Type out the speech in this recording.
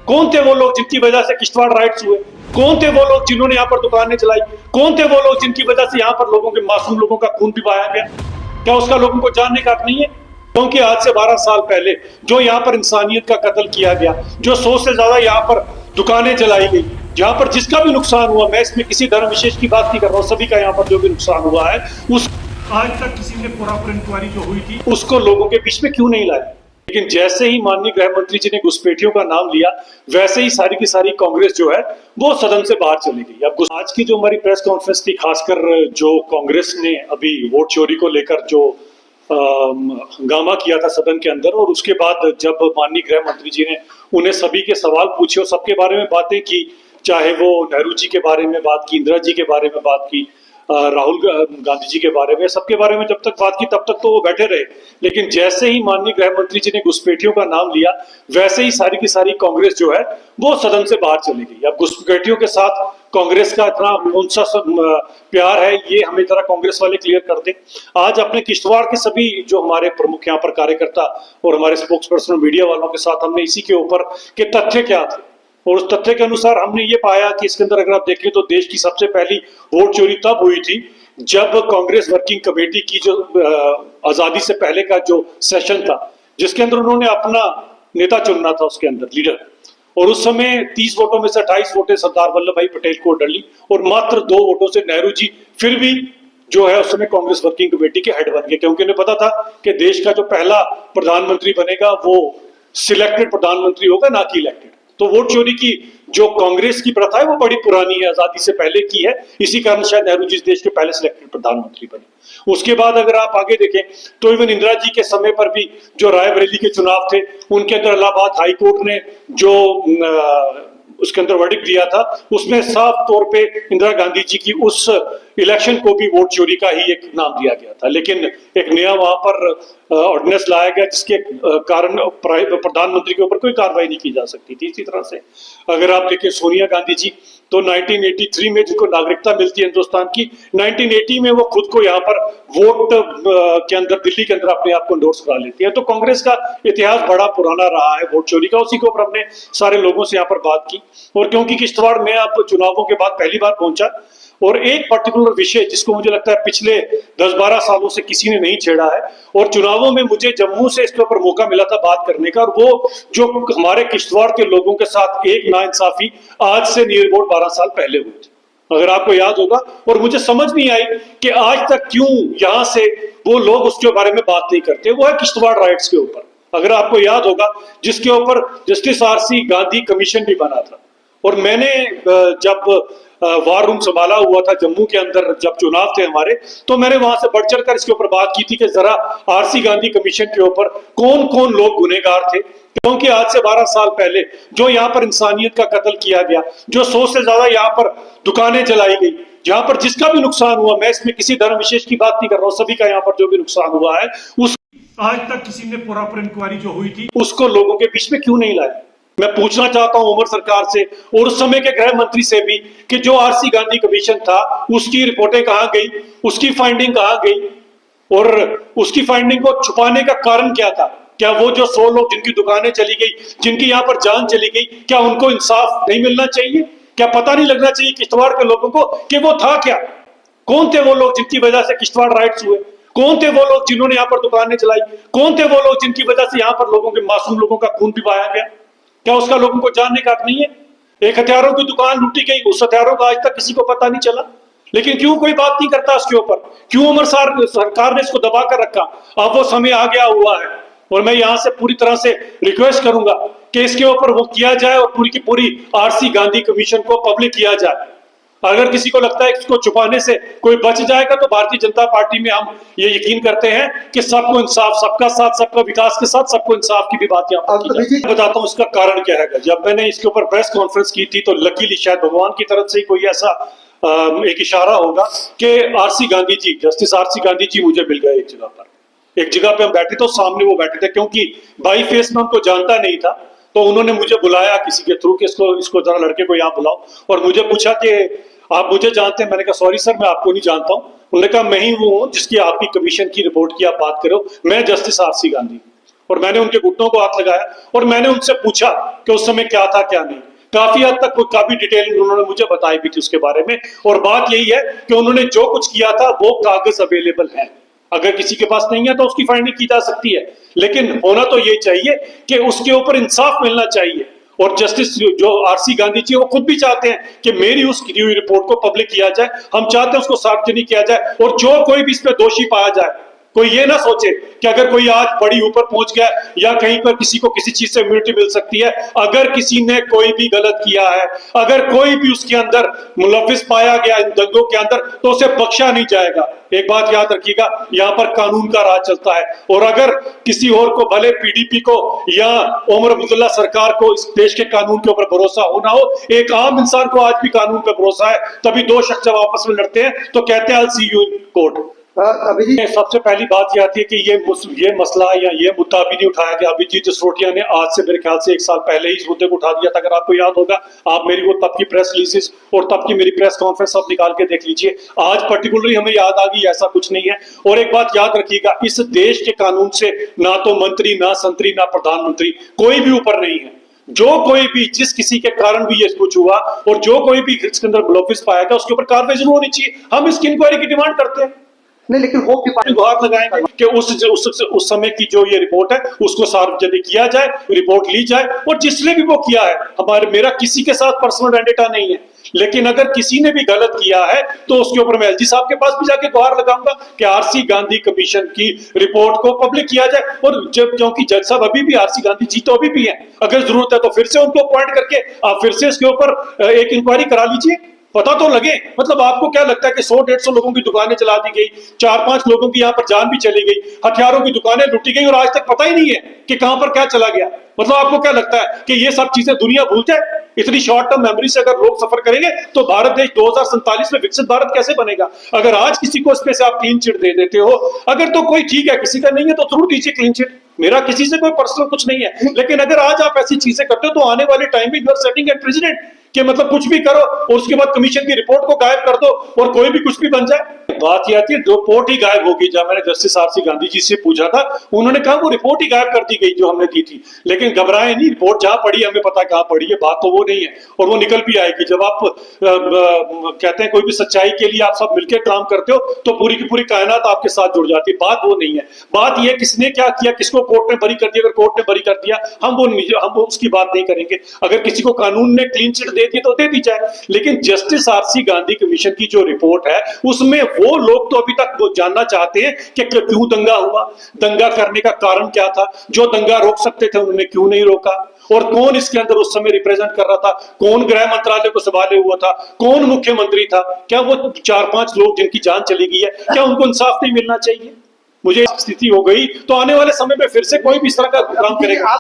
कौन थे वो लोग जिनकी वजह से किश्तवाड़ राइट्स हुए? कौन थे वो लोग जिन्होंने यहाँ पर दुकानें चलाई? कौन थे वो लोग जिनकी वजह से यहाँ पर लोगों के मासूम लोगों का खून भी बहाया गया? क्या उसका लोगों को जानने का हक नहीं है? क्योंकि आज से 12 साल पहले जो यहाँ पर इंसानियत का कत्ल किया गया, जो 100 से ज्यादा यहाँ पर दुकानें जलाई गई, जहाँ पर जिसका भी नुकसान हुआ, मैं इसमें किसी धर्म विशेष की बात नहीं कर रहा हूँ, सभी का यहाँ पर जो भी नुकसान हुआ है, उस आज तक किसी ने प्रॉपर इंक्वायरी जो हुई थी उसको लोगों के बीच में क्यों नहीं लाया? लेकिन जैसे ही माननीय गृह मंत्री जी ने घुसपैठियों का नाम लिया, वैसे ही सारी की सारी कांग्रेस जो है वो सदन से बाहर चली गई। अब आज की जो हमारी प्रेस कॉन्फ्रेंस थी, खासकर जो कांग्रेस ने अभी वोट चोरी को लेकर जो हंगामा किया था सदन के अंदर, और उसके बाद जब माननीय गृह मंत्री जी ने उन्हें सभी के सवाल पूछे और सबके बारे में बातें की, चाहे वो नेहरू जी के बारे में बात की, इंदिरा जी के बारे में बात की, राहुल गांधी जी के बारे में, सबके बारे में जब तक बात की तब तक तो वो बैठे रहे। लेकिन जैसे ही माननीय गृह मंत्री जी ने घुसपैठियों का नाम लिया, वैसे ही सारी की सारी कांग्रेस जो है वो सदन से बाहर चली गई। अब घुसपैठियों के साथ कांग्रेस का इतना कौन सा प्यार है, ये हमें जरा कांग्रेस वाले क्लियर कर दें। आज अपने किश्तवाड़ के सभी जो हमारे प्रमुख यहाँ पर कार्यकर्ता और हमारे स्पोक्स पर्सन मीडिया वालों के साथ हमने इसी के ऊपर के तथ्य क्या थे, और उस तथ्य के अनुसार हमने ये पाया कि इसके अंदर अगर आप देखें तो देश की सबसे पहली वोट चोरी तब हुई थी जब कांग्रेस वर्किंग कमेटी की जो आजादी से पहले का जो सेशन था, जिसके अंदर उन्होंने अपना नेता चुनना था, उसके अंदर लीडर, और उस समय 30 वोटों में से 28 वोटें सरदार वल्लभ भाई पटेल को डली और मात्र 2 वोटों से नेहरू जी फिर भी जो है उस समय कांग्रेस वर्किंग कमेटी के हेड बन गए, क्योंकि उन्हें पता था कि देश का जो पहला प्रधानमंत्री बनेगा वो सिलेक्टेड प्रधानमंत्री होगा, ना कि इलेक्टेड। तो वोट चोरी की जो कांग्रेस की प्रथा है वो बड़ी पुरानी है, आजादी से पहले की है, इसी कारण शायद नेहरू जी देश के पहले सिलेक्टेड प्रधानमंत्री बने। उसके बाद अगर आप आगे देखें तो इवन इंदिरा जी के समय पर भी जो रायबरेली के चुनाव थे, उनके अंदर इलाहाबाद हाई कोर्ट ने जो उसके अंदर वर्डिक्ट दिया था, उसमें साफ तौर पे इंदिरा गांधी जी की उस इलेक्शन को भी वोट चोरी का ही एक नाम दिया गया था। लेकिन एक नया वहां पर ऑर्डिनेंस लाया गया जिसके कारण प्रधानमंत्री के ऊपर कोई कार्रवाई नहीं की जा सकती थी। इसी तरह से अगर आप देखें सोनिया गांधी जी, तो 1983 में जिनको नागरिकता मिलती है हिंदुस्तान की, 1980 में वो खुद को यहाँ पर वोट के अंदर दिल्ली के अंदर अपने आप को एंडोर्स करा लेती है। तो कांग्रेस का इतिहास बड़ा पुराना रहा है वोट चोरी का, उसी के ऊपर हमने सारे लोगों से यहाँ पर बात की। और क्योंकि किश्तवाड़ में अब चुनावों के बाद पहली बार पहुंचा, और एक पर्टिकुलर विषय जिसको मुझे लगता है पिछले 10-12 सालों से किसी ने नहीं छेड़ा है, और चुनावों में मुझे जम्मू से इसके ऊपर मौका मिला था बात करने का, और वो जो हमारे किश्तवाड़ के लोगों के साथ एक नाइंसाफी आज से नियर अबाउट 12 साल पहले हुई थी, अगर आपको याद होगा। और मुझे समझ नहीं आई कि आज तक क्यों यहां से वो लोग उसके बारे में बात नहीं करते। वो है किश्तवाड़ राइट्स के ऊपर, अगर आपको याद होगा, जिसके ऊपर जस्टिस आरसी गांधी कमीशन भी बना था। और मैंने जब वार रूम संभाला हुआ था जम्मू के अंदर, जब चुनाव थे हमारे, तो मैंने वहां से बढ़ चढ़कर इसके ऊपर बात की थी कि जरा आरसी गांधी कमीशन के ऊपर कौन कौन लोग गुनहगार थे। क्योंकि आज से 12 साल पहले जो यहाँ पर इंसानियत का कत्ल किया गया, जो 100 से ज्यादा यहाँ पर दुकानें जलाई गई, जहां पर जिसका भी नुकसान हुआ, मैं इसमें किसी धर्म विशेष की बात नहीं कर रहा हूँ, सभी का यहाँ पर जो भी नुकसान हुआ है, उस आज तक किसी ने प्रॉपर इंक्वायरी जो हुई थी उसको लोगों के बीच में क्यों नहीं लाया? मैं पूछना चाहता हूं उमर सरकार से और उस समय के गृह मंत्री से भी कि जो आरसी गांधी कमीशन था उसकी रिपोर्टें कहां गई, उसकी फाइंडिंग कहां गई, और उसकी फाइंडिंग को छुपाने का कारण क्या था? क्या वो जो 100 लोग जिनकी दुकानें चली गई, जिनकी यहाँ पर जान चली गई, क्या उनको इंसाफ नहीं मिलना चाहिए? क्या पता नहीं लगना चाहिए किश्तवाड़ के लोगों को कि वो था क्या? कौन थे वो लोग जिनकी वजह से किश्तवाड़ राइट्स हुए? कौन थे वो लोग जिन्होंने यहाँ पर दुकानें चलाई? कौन थे वो लोग जिनकी वजह से यहाँ पर लोगों के मासूम लोगों का खून भी बहाया गया? क्या उसका लोगों को जानने का हक नहीं है? एक हथियारों की दुकान लूटी गई, उस हथियारों का आज तक किसी को पता नहीं चला, लेकिन क्यों कोई बात नहीं करता उसके ऊपर? क्यों उमर सरकार ने इसको दबा कर रखा? अब वो समय आ गया हुआ है, और मैं यहां से पूरी तरह से रिक्वेस्ट करूंगा कि इसके ऊपर वो किया जाए और पूरी की पूरी आरसी गांधी कमीशन को पब्लिक किया जाए। अगर किसी को लगता है कि इसको छुपाने से कोई बच जाएगा, तो भारतीय जनता पार्टी में हम ये यकीन करते हैं कि सबको इंसाफ, सबका साथ, सबका विकास के साथ सबको इंसाफ की भी बात यहाँ पर बताता हूँ इसका कारण क्या है। जब मैंने इसके ऊपर प्रेस कॉन्फ्रेंस की थी तो लकीली शायद भगवान की तरफ से कोई ऐसा एक इशारा होगा कि RC Gandhi ji, justice RC Gandhi ji मुझे मिल गए एक जगह पर। एक जगह पे हम बैठे तो सामने वो बैठे थे, क्योंकि बाई फेस में उनको जानता नहीं था, तो उन्होंने मुझे बुलाया किसी के थ्रू कि इसको जरा लड़के को यहाँ बुलाओ, और मुझे पूछा कि आप मुझे जानते हैं? मैंने कहा सॉरी सर, मैं आपको नहीं जानता हूँ। उन्होंने कहा मैं ही वो हूँ जिसकी आपकी कमीशन की रिपोर्ट की आप बात करो, मैं जस्टिस आरसी गांधी। और मैंने उनके घुटनों को हाथ लगाया और मैंने उनसे पूछा कि उस समय क्या था क्या नहीं। काफी हद तक काफी डिटेल उन्होंने मुझे बताई भी थी उसके बारे में। और बात यही है कि उन्होंने जो कुछ किया था वो कागज अवेलेबल है, अगर किसी के पास नहीं है तो उसकी फाइंडिंग की जा सकती है, लेकिन होना तो ये चाहिए कि उसके ऊपर इंसाफ मिलना चाहिए। और जस्टिस जो आरसी गांधी जी वो खुद भी चाहते हैं कि मेरी उस रिपोर्ट को पब्लिक किया जाए, हम चाहते हैं उसको सार्वजनिक किया जाए और जो कोई भी इस पे दोषी पाया जाए, कोई ये ना सोचे कि अगर कोई आज बड़ी ऊपर पहुंच गया या कहीं पर किसी को किसी चीज से इम्यूनिटी मिल सकती है। अगर किसी ने कोई भी गलत किया है, अगर कोई भी उसके अंदर मुलविस पाया गया इन दंगों के अंदर, तो उसे बख्शा नहीं जाएगा। एक बात याद रखिएगा, यहाँ पर कानून का राज चलता है और अगर किसी और को, भले पीडीपी को या उमर अब्दुल्ला सरकार को इस देश के कानून के ऊपर भरोसा हो ना हो, एक आम इंसान को आज भी कानून पर भरोसा है। तभी दो शख्स जब आपस में लड़ते हैं तो कहते हैं आई सी यू इन कोर्ट। अभिजीत, सबसे पहली बात यह आती है कि ये मसला या ये मुद्दा भी नहीं उठाया गया। अभिजीत जसरोटिया ने आज से मेरे ख्याल से 1 साल पहले ही इस मुद्दे को उठा दिया था। अगर आपको याद होगा, आप मेरी वो तब की प्रेस रिलीजेस और तब की मेरी प्रेस कॉन्फ्रेंस सब निकाल के देख लीजिए। आज पर्टिकुलरली हमें याद आ गई, ऐसा कुछ नहीं है। और एक बात याद रखिएगा, इस देश के कानून से ना तो मंत्री, ना संतरी, ना प्रधानमंत्री, कोई भी ऊपर नहीं है। जो कोई भी, जिस किसी के कारण भी ये कुछ हुआ और जो कोई भी इसके अंदर मुलविस पाया गया, उसके ऊपर कार्रवाई जरूर होनी चाहिए। हम इसकी इंक्वायरी की डिमांड करते हैं। नहीं, लेकिन होप डिपार्टमेंट गुहार लगाएंगे कि उस समय की जो ये रिपोर्ट है उसको सार्वजनिक किया जाए, रिपोर्ट ली जाए। और जिसने भी वो किया है, मेरा किसी के साथ पर्सनल वेंडेटा नहीं है, लेकिन अगर किसी ने भी गलत किया है तो उसके ऊपर मैं एलजी साहब के पास भी जाके गुहार लगाऊंगा कि आरसी गांधी कमीशन की रिपोर्ट को पब्लिक किया जाए। और जब, क्योंकि जज साहब अभी भी, आरसी गांधी जी तो अभी भी हैं, अगर जरूरत है तो फिर से उनको अपॉइंट करके आप फिर से इसके ऊपर एक इंक्वायरी करा लीजिए, पता तो लगे। मतलब आपको क्या लगता है कि 100-150 लोगों की दुकानें चला दी गई, 4-5 लोगों की यहाँ पर जान भी चली गई, हथियारों की दुकानें लूटी गई और आज तक पता ही नहीं है कि कहां पर क्या चला गया। मतलब आपको क्या लगता है कि ये सब चीजें दुनिया भूल जाए? इतनी शॉर्ट टर्म मेमोरी से अगर लोग सफर करेंगे तो भारत देश 2047 में विकसित भारत कैसे बनेगा? अगर आज किसी को इसमें से आप क्लीन चिट दे देते हो, अगर तो कोई ठीक है, किसी का नहीं है तो जरूर दीजिए क्लीन चिट, मेरा किसी से कोई पर्सनल कुछ नहीं है। लेकिन अगर आज आप ऐसी चीजें करते हो तो आने वाले टाइम में you are setting at president कि मतलब कुछ भी करो और उसके बाद कमीशन की रिपोर्ट को गायब कर दो और कोई भी कुछ भी बन जाए। बात यह आती है रिपोर्ट ही गायब होगी। जब मैंने जस्टिस आरसी गांधी जी से पूछा था, उन्होंने कहा वो रिपोर्ट ही गायब कर दी गई जो हमने दी थी। लेकिन घबराए नहीं, रिपोर्ट जहां पड़ी हमें पता कहां पड़ी है, बात तो वो नहीं है और वो निकल भी आएगी। जब आप कहते हैं कोई भी सच्चाई के लिए आप सब मिलकर काम करते हो तो पूरी की पूरी कायनात आपके साथ जुड़ जाती है। बात वो नहीं है, बात यह किसने क्या किया, किसको कोर्ट ने बरी कर दिया। अगर कोर्ट ने बरी कर दिया हम उसकी बात नहीं करेंगे। अगर किसी को कानून ने क्लीन चिट दे दी तो दे दी जाए। लेकिन जस्टिस आरसी गांधी कमीशन की जो रिपोर्ट है उसमें वो लोग तो अभी तक वो जानना चाहते हैं कि क्यों दंगा हुआ, दंगा करने का कारण क्या था, जो दंगा रोक सकते थे उन्होंने क्यों नहीं रोका, और कौन इसके अंदर उस समय रिप्रेजेंट कर रहा था, कौन गृह मंत्रालय को संभाले हुआ था, कौन मुख्यमंत्री था। क्या वो 4-5 लोग जिनकी जान चली गई है, क्या उनको इंसाफ नहीं मिलना चाहिए? मुझे स्थिति हो गई तो आने वाले समय में फिर से कोई भी इस तरह का काम करेगा।